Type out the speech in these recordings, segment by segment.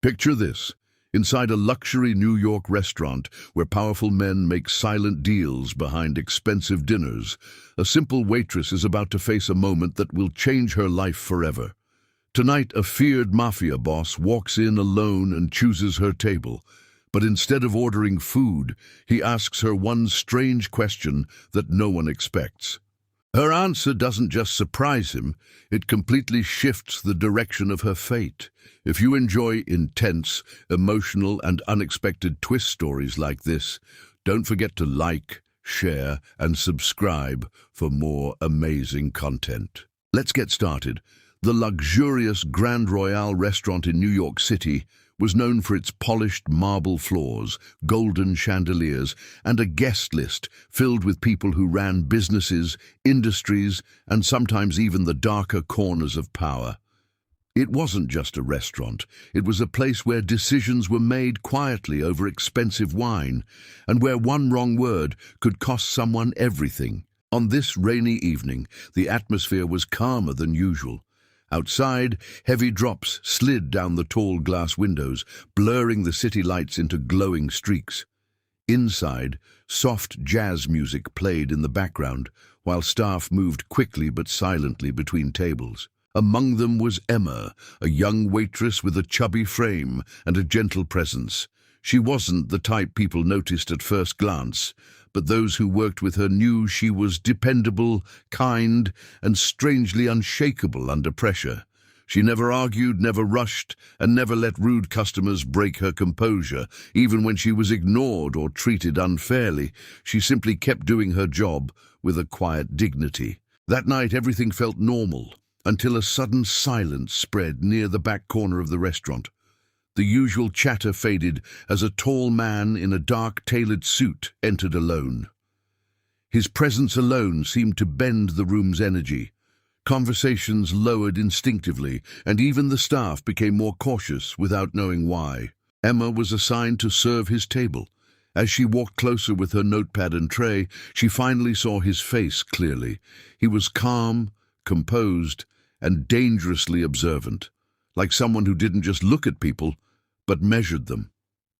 Picture this. Inside a luxury New York restaurant where powerful men make silent deals behind expensive dinners, a simple waitress is about to face a moment that will change her life forever. Tonight, a feared mafia boss walks in alone and chooses her table. But instead of ordering food, he asks her one strange question that no one expects. Her answer doesn't just surprise him, it completely shifts the direction of her fate. If you enjoy intense, emotional, and unexpected twist stories like this, don't forget to like, share, and subscribe for more amazing content. Let's get started. The luxurious Grand Royale restaurant in New York City was known for its polished marble floors, golden chandeliers, and a guest list filled with people who ran businesses, industries, and sometimes even the darker corners of power. It wasn't just a restaurant, it was a place where decisions were made quietly over expensive wine, and where one wrong word could cost someone everything. On this rainy evening, the atmosphere was calmer than usual. Outside, heavy drops slid down the tall glass windows, blurring the city lights into glowing streaks. Inside, soft jazz music played in the background, while staff moved quickly but silently between tables. Among them was Emma, a young waitress with a chubby frame and a gentle presence. She wasn't the type people noticed at first glance, but those who worked with her knew she was dependable, kind, and strangely unshakable under pressure. She never argued, never rushed, and never let rude customers break her composure. Even when she was ignored or treated unfairly, she simply kept doing her job with a quiet dignity. That night, everything felt normal, until a sudden silence spread near the back corner of the restaurant. The usual chatter faded as a tall man in a dark tailored suit entered alone. His presence alone seemed to bend the room's energy. Conversations lowered instinctively, and even the staff became more cautious without knowing why. Emma was assigned to serve his table. As she walked closer with her notepad and tray, she finally saw his face clearly. He was calm, composed, and dangerously observant, like someone who didn't just look at people, but measured them.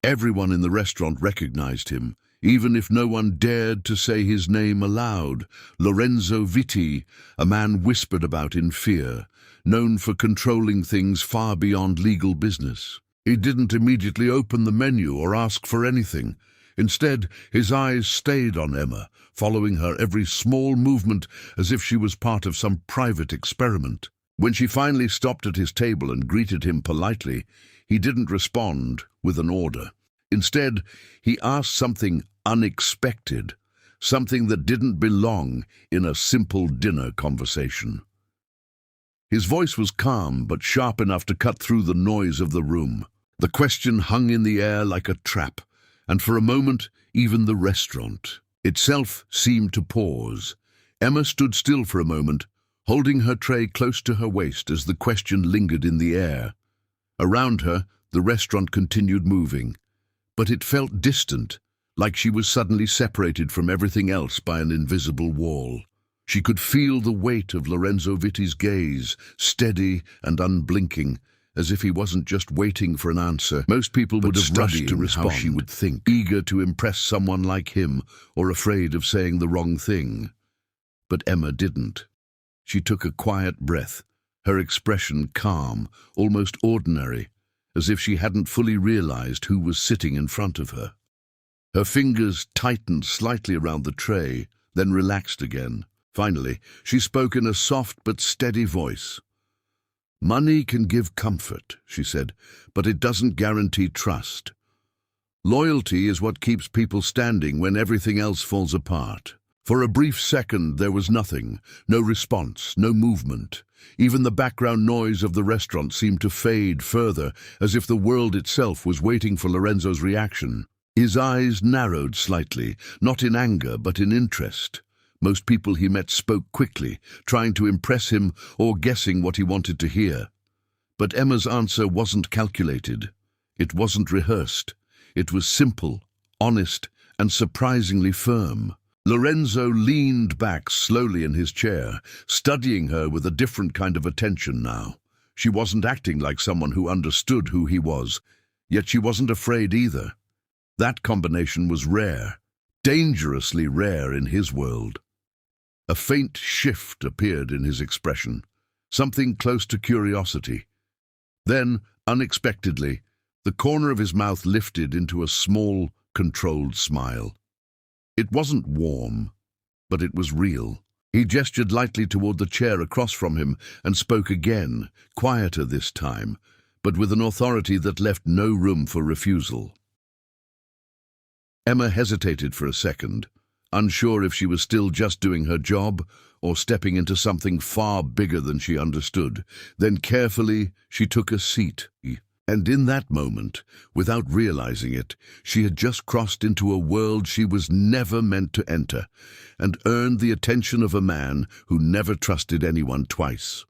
Everyone in the restaurant recognized him, even if no one dared to say his name aloud. Lorenzo Vitti, a man whispered about in fear, known for controlling things far beyond legal business. He didn't immediately open the menu or ask for anything. Instead, his eyes stayed on Emma, following her every small movement as if she was part of some private experiment. When she finally stopped at his table and greeted him politely, he didn't respond with an order. Instead, he asked something unexpected, something that didn't belong in a simple dinner conversation. His voice was calm but sharp enough to cut through the noise of the room. The question hung in the air like a trap, and for a moment, even the restaurant itself seemed to pause. Emma stood still for a moment, holding her tray close to her waist as the question lingered in the air. Around her, the restaurant continued moving, but it felt distant, like she was suddenly separated from everything else by an invisible wall. She could feel the weight of Lorenzo Vitti's gaze, steady and unblinking, as if he wasn't just waiting for an answer. Most people would have rushed to respond, how she would think, eager to impress someone like him or afraid of saying the wrong thing. But Emma didn't. She took a quiet breath, her expression calm, almost ordinary, as if she hadn't fully realized who was sitting in front of her. Her fingers tightened slightly around the tray, then relaxed again. Finally, she spoke in a soft but steady voice. "Money can give comfort," she said, "but it doesn't guarantee trust. Loyalty is what keeps people standing when everything else falls apart." For a brief second there was nothing, no response, no movement. Even the background noise of the restaurant seemed to fade further, as if the world itself was waiting for Lorenzo's reaction. His eyes narrowed slightly, not in anger but in interest. Most people he met spoke quickly, trying to impress him or guessing what he wanted to hear. But Emma's answer wasn't calculated. It wasn't rehearsed. It was simple, honest, and surprisingly firm. Lorenzo leaned back slowly in his chair, studying her with a different kind of attention now. She wasn't acting like someone who understood who he was, yet she wasn't afraid either. That combination was rare, dangerously rare in his world. A faint shift appeared in his expression, something close to curiosity. Then, unexpectedly, the corner of his mouth lifted into a small, controlled smile. It wasn't warm, but it was real. He gestured lightly toward the chair across from him and spoke again, quieter this time, but with an authority that left no room for refusal. Emma hesitated for a second, unsure if she was still just doing her job or stepping into something far bigger than she understood. Then carefully she took a seat. And in that moment, without realizing it, she had just crossed into a world she was never meant to enter, and earned the attention of a man who never trusted anyone twice.